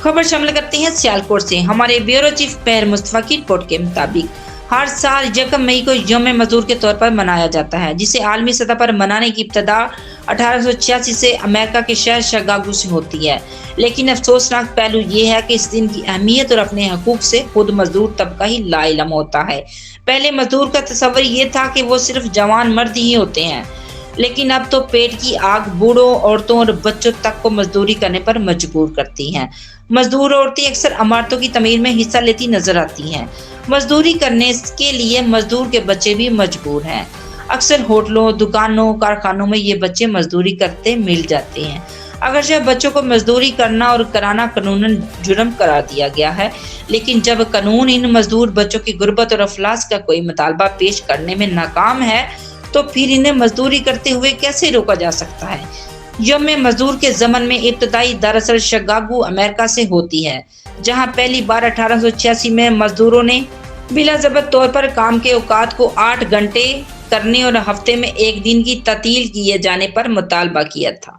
खबर शामिल करते हैं सियालकोट से। हमारे ब्यूरो चीफ पहर मुस्तफा की रिपोर्ट के मुताबिक हर साल 1 मई को यौम मजदूर के तौर पर मनाया जाता है, जिसे आलमी सतह पर मनाने की इब्तदा 1886 से अमेरिका के शहर शिकागो से होती है। लेकिन अफसोसनाक पहलू ये है कि इस दिन की अहमियत और अपने हकूक से खुद मजदूर तबका ही लाइलम होता है। पहले मजदूर का तस्वर ये था कि वो सिर्फ जवान मर्द ही होते हैं, लेकिन अब तो पेट की आग बूढ़ों, औरतों और बच्चों तक को मजदूरी करने पर मजबूर करती हैं। मजदूर औरतें अक्सर इमारतों की तमीर में हिस्सा लेती नजर आती हैं। मजदूरी करने के लिए मजदूर के बच्चे भी मजबूर हैं। अक्सर होटलों, दुकानों, कारखानों में ये बच्चे मजदूरी करते मिल जाते हैं। अगरचे बच्चों को मजदूरी करना और कराना कानूनन जुर्म करार दिया गया है, लेकिन जब कानून इन मजदूर बच्चों की गुर्बत और अफलास का कोई मुतालबा पेश करने में नाकाम है, तो फिर इन्हें मजदूरी करते हुए कैसे रोका जा सकता है। यौम मजदूर के ज़मन में इब्तदाई दरअसल शिकागो अमेरिका से होती है, जहां पहली बार 1886 में मजदूरों ने बिला ज़बत तौर पर काम के औकात को 8 घंटे करने और हफ्ते में 1 दिन की ततील किए जाने पर मुतालबा किया था।